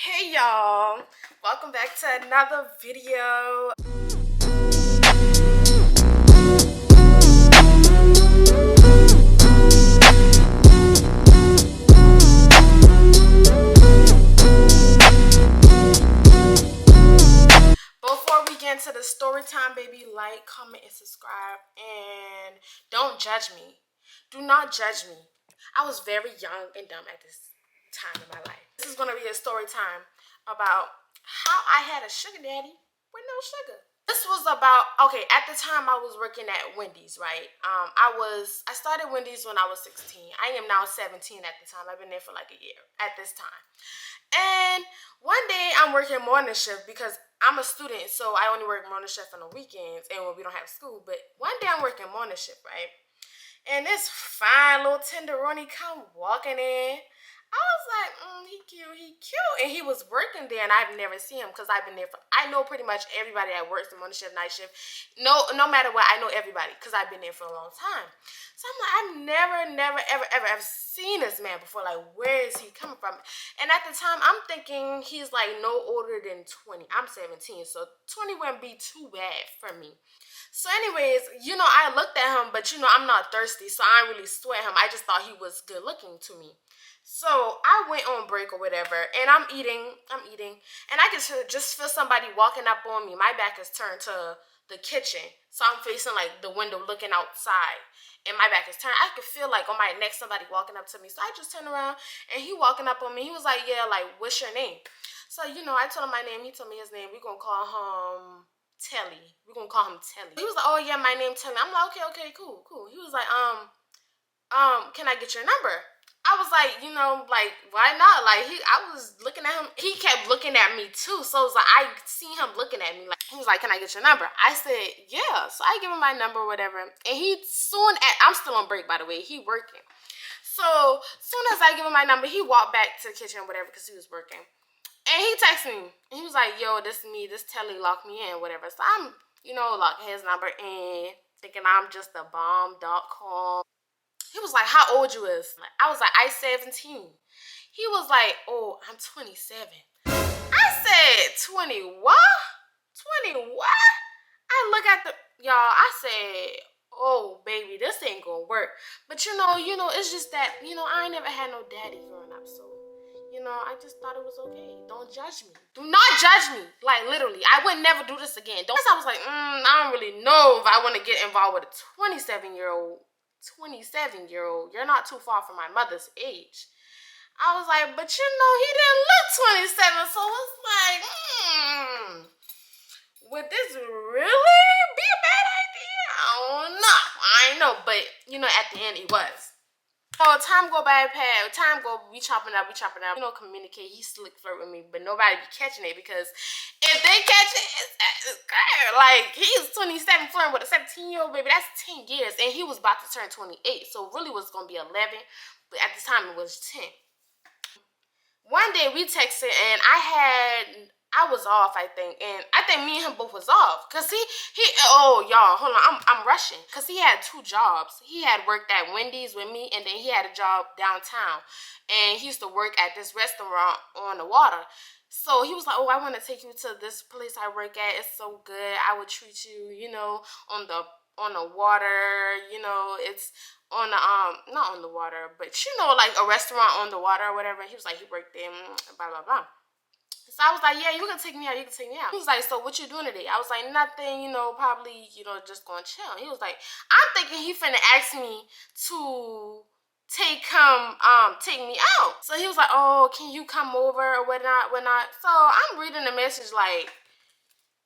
Hey y'all, welcome back to another video. Before we get into the story time, baby, like, comment, and subscribe, and don't judge me. Do not judge me. I was very young and dumb at this time in my life. This is gonna be a story time about how I had a sugar daddy with no sugar. This was about, okay, at the time I was working at Wendy's, right? I started Wendy's when I was 16. I am now 17 at the time. I've been there for like a year at this time. And one day I'm working morning shift because I'm a student, so I only work morning shift on the weekends and when we don't have school. But one day I'm working morning shift, right? And this fine little tenderoni come walking in. I was like, he cute. And he was working there, and I've never seen him because I've been there for, I know pretty much everybody that works the morning shift, night shift. No matter what, I know everybody because I've been there for a long time. So I'm like, I've never, ever seen this man before. Like, where is he coming from? And at the time, I'm thinking he's like no older than 20. I'm 17, so 20 wouldn't be too bad for me. So anyways, I looked at him, but I'm not thirsty, so I didn't really sweat him. I just thought he was good looking to me. So I went on break or whatever, and I'm eating, and I could just feel somebody walking up on me. My back is turned to the kitchen, so I'm facing like the window looking outside, and my back is turned. I could feel like on my neck somebody walking up to me, so I just turned around, and he walking up on me. He was like, yeah, like, what's your name? So, I told him my name. He told me his name. We're going to call him Telly. We're going to call him Telly. He was like, oh, yeah, my name Telly. I'm like, okay, cool. He was like, can I get your number? I was like, like, why not? Like, I was looking at him. He kept looking at me too. So it was like, I see him looking at me. Like, he was like, can I get your number? I said, yeah. So I give him my number or whatever. And I'm still on break, by the way. He working. So soon as I give him my number, he walked back to the kitchen or whatever because he was working. And he texted me. And he was like, yo, this is me. This Telly locked me in, whatever. So I'm, locking his number in, thinking I'm just a bomb.com. He was like, how old you is? I was like, I 17. He was like, oh, I'm 27. I said, 20 what? 20 what? I look at y'all, I said, oh, baby, this ain't gonna work. But it's just that, I ain't never had no daddy growing up, so, I just thought it was okay. Don't judge me. Do not judge me. Like, literally, I would never do this again. I was like, I don't really know if I want to get involved with a 27-year-old. You're not too far from my mother's age. I was like, but he didn't look 27, so it's like, would this really be a bad idea? I don't know. I know, but at the end it was. So time go by, we chopping up, communicate. He slick flirt with me, but nobody be catching it because if they catch it, it's good. Like, he's 27 flirting with a 17-year-old baby. That's 10 years, and he was about to turn 28, so really was gonna be 11, but at the time it was 10. One day we texted, and I was off, I think, and I think me and him both was off, cause oh y'all, hold on, I'm rushing, cause he had 2 jobs. He had worked at Wendy's with me, and then he had a job downtown, and he used to work at this restaurant on the water. So he was like, oh, I want to take you to this place I work at. It's so good. I would treat you, on the water. It's on the not on the water, but like a restaurant on the water or whatever. He was like, he worked there, blah blah blah. So I was like, yeah, you can take me out. He was like, so what you doing today? I was like, nothing, probably, just going to chill. He was like, I'm thinking he finna ask me to take me out. So he was like, oh, can you come over or whatnot. So I'm reading the message like,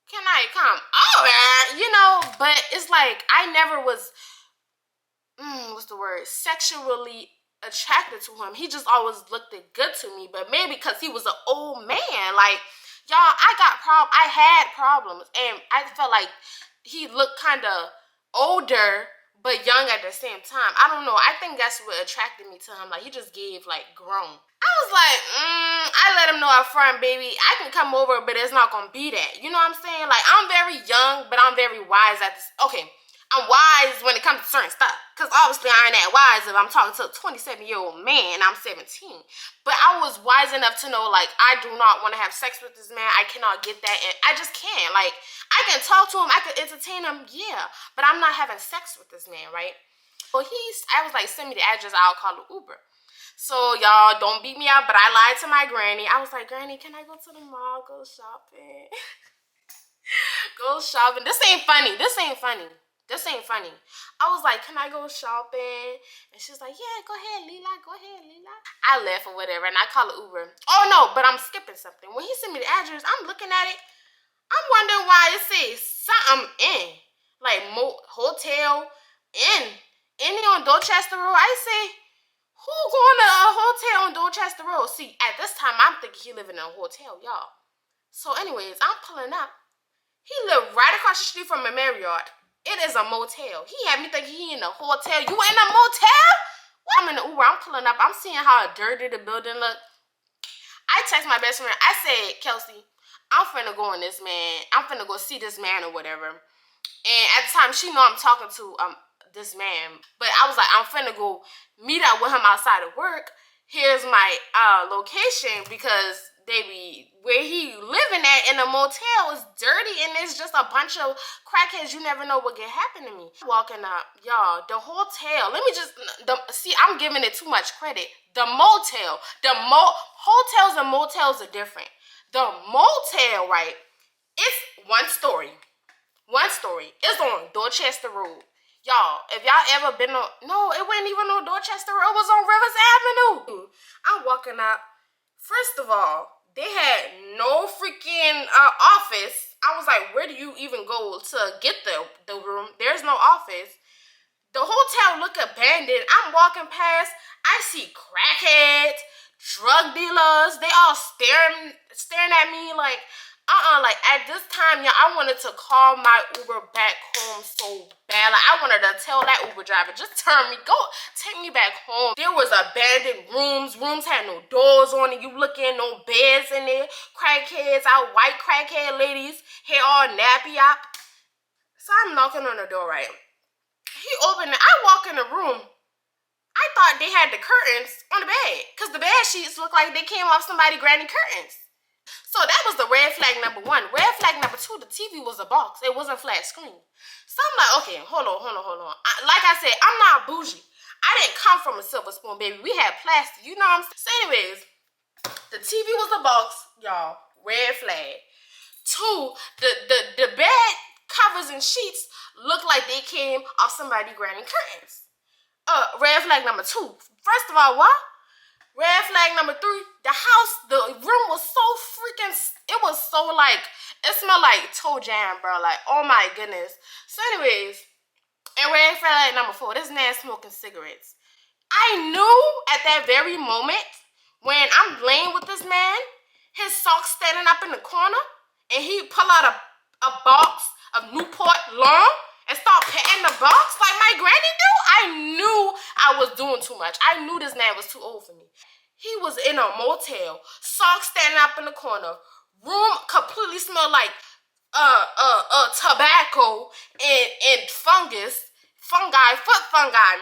can I come over? But it's like, I never was, what's the word, sexually attracted to him. He just always looked good to me, but maybe because he was an old man. Like, y'all, I had problems, and I felt like he looked kind of older but young at the same time. I don't know, I think that's what attracted me to him. Like, he just gave like grown. I was like, I let him know up front, baby, I can come over, but it's not gonna be that. You know what I'm saying? Like, I'm very young, but I'm very wise at this. Okay, I'm wise when it comes to certain stuff. Because obviously I ain't that wise if I'm talking to a 27-year-old man and I'm 17. But I was wise enough to know, like, I do not want to have sex with this man. I cannot get that. And I just can't. Like, I can talk to him. I can entertain him. Yeah. But I'm not having sex with this man, right? So I was like, send me the address. I'll call the Uber. So y'all don't beat me up, but I lied to my granny. I was like, Granny, can I go to the mall, go shopping? Go shopping. This ain't funny. This ain't funny. This ain't funny. I was like, can I go shopping? And she's like, yeah, go ahead, Lila. Go ahead, Lila. I left or whatever, and I call it Uber. Oh, no, but I'm skipping something. When he sent me the address, I'm looking at it. I'm wondering why it says something in. Like, hotel in. Any on Dorchester Road. I say, who going to a hotel on Dorchester Road? See, at this time, I'm thinking he living in a hotel, y'all. So anyways, I'm pulling up. He lived right across the street from a Marriott. It is a motel. He had me thinking he in a hotel. You in a motel? What? I'm in the Uber. I'm pulling up. I'm seeing how dirty the building look. I text my best friend. I said, Kelsey, I'm finna go on this man. I'm finna go see this man or whatever. And at the time, she know I'm talking to this man. But I was like, I'm finna go meet up with him outside of work. Here's my location because baby, where he living at in a motel is dirty and it's just a bunch of crackheads. You never know what can happen to me. Walking up, y'all, the hotel. Let me just see. I'm giving it too much credit. The motel, hotels and motels are different. The motel, right? It's one story. One story. It's on Dorchester Road. Y'all, if y'all ever been on... No, it wasn't even on Dorchester Road. It was on Rivers Avenue. I'm walking up. First of all, they had no freaking office. I was like, where do you even go to get the room? There's no office. The hotel look abandoned. I'm walking past. I see crackheads, drug dealers. They all staring at me like... like at this time, y'all, I wanted to call my Uber back home so bad. Like, I wanted to tell that Uber driver, just take me back home. There was abandoned rooms. Rooms had no doors on it. You look in, no beds in there. Crackheads out, white crackhead ladies, hair all nappy up. So I'm knocking on the door, right? He opened it. I walk in the room. I thought they had the curtains on the bed because the bed sheets look like they came off somebody's granny curtains. So that was the red flag number one. Red flag number two, the TV was a box. It wasn't flat screen. So I'm like, okay, hold on. Like I said, I'm not bougie. I didn't come from a silver spoon, baby. We had plastic, you know what I'm saying? So anyways, the TV was a box, y'all. Red flag. Two, the bed covers and sheets look like they came off somebody's granny curtains. Red flag number two. First of all, what? Red flag number three, the room was so freaking, it was so like, it smelled like toe jam, bro. Like, oh my goodness. So anyways, and red flag number four, this man smoking cigarettes. I knew at that very moment when I'm laying with this man, his socks standing up in the corner, and he pull out a box of Newport Long and start petting the box like my granny do. I knew I was doing too much. I knew this man was too old for me. He was in a motel, socks standing up in the corner, room completely smelled like tobacco and foot fungi.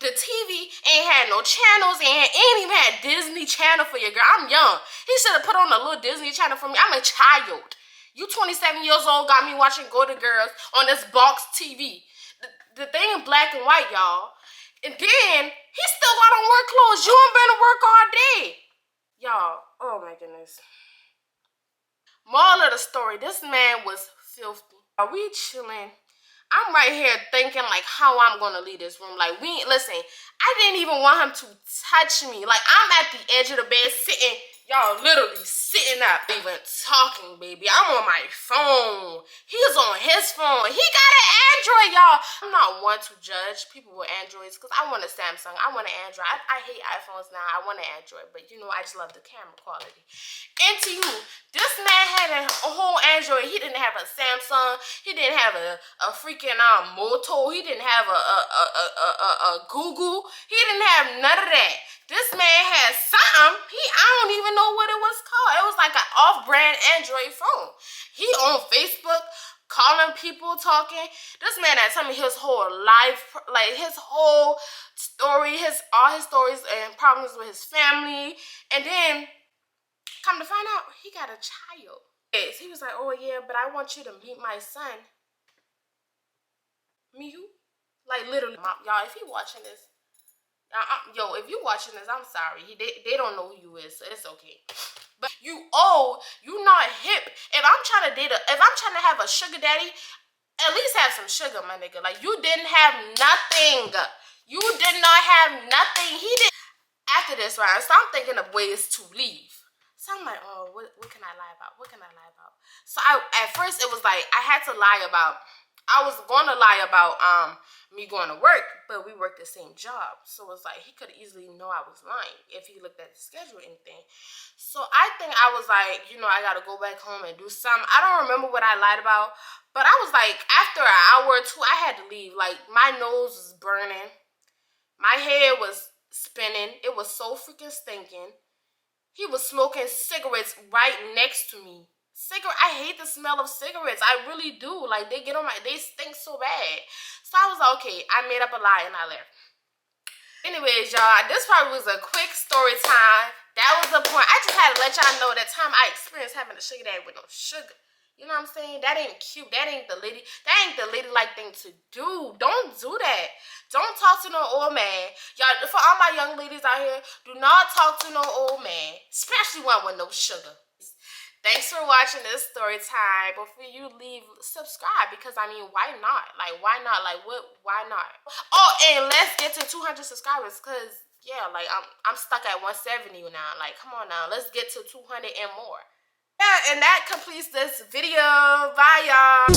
The TV ain't had no channels, ain't even had Disney Channel for your girl. I'm young. He should have put on a little Disney Channel for me. I'm a child. You 27 years old got me watching Golden Girls on this box TV. The thing in black and white, y'all. And then, he still got on work clothes. You ain't been to work all day. Y'all, oh my goodness. Moral of the story, this man was filthy. Are we chilling? I'm right here thinking like how I'm gonna leave this room. Like, listen, I didn't even want him to touch me. Like, I'm at the edge of the bed sitting, y'all, literally sitting up, even talking, baby. I'm on my phone. He's on his phone. He got an Android, y'all. I'm not one to judge people with Androids because I want a Samsung. I want an Android. I hate iPhones now. I want an Android, but you know, I just love the camera quality. And to you, this man had a whole Android. He didn't have a Samsung. He didn't have a freaking Moto. He didn't have a Google. He didn't have none of that. This man had something. I don't even know what it was called. It was like an off-brand Android phone. He on Facebook, calling people, talking. This man had told me his whole life, like his whole story, all his stories and problems with his family. And then come to find out, he got a child. Yes, he was like, oh yeah, but I want you to meet my son. Me who? Like literally, y'all, if he watching this, yo, if you watching this, I'm sorry. They don't know who you is, so it's okay. But you not hip. If I'm trying to have a sugar daddy, at least have some sugar, my nigga. Like, you didn't have nothing. You did not have nothing. He did. After this, right, so I'm thinking of ways to leave. So I'm like, oh, what can I lie about? What can I lie about? So at first it was like I had to lie about. I was going to lie about me going to work, but we worked the same job. So it's like he could easily know I was lying if he looked at the schedule or anything. So I think I was like, I got to go back home and do something. I don't remember what I lied about, but I was like, after an hour or two, I had to leave. Like, my nose was burning. My head was spinning. It was so freaking stinking. He was smoking cigarettes right next to me. I hate the smell of cigarettes. I really do. Like, they stink so bad. So I was like, okay, I made up a lie and I left. Anyways, y'all, this probably was a quick story time. That was the point. I just had to let y'all know that time I experienced having a sugar daddy with no sugar. You know what I'm saying? That ain't cute. That ain't the ladylike thing to do. Don't do that. Don't talk to no old man. Y'all, for all my young ladies out here, do not talk to no old man. Especially one with no sugar. Thanks for watching this story time. Before you leave, subscribe, because I mean, why not? Like, why not? Like, why not? Oh, and let's get to 200 subscribers, because yeah, like I'm stuck at 170 now. Like, come on now, let's get to 200 and more. Yeah, and that completes this video. Bye, y'all.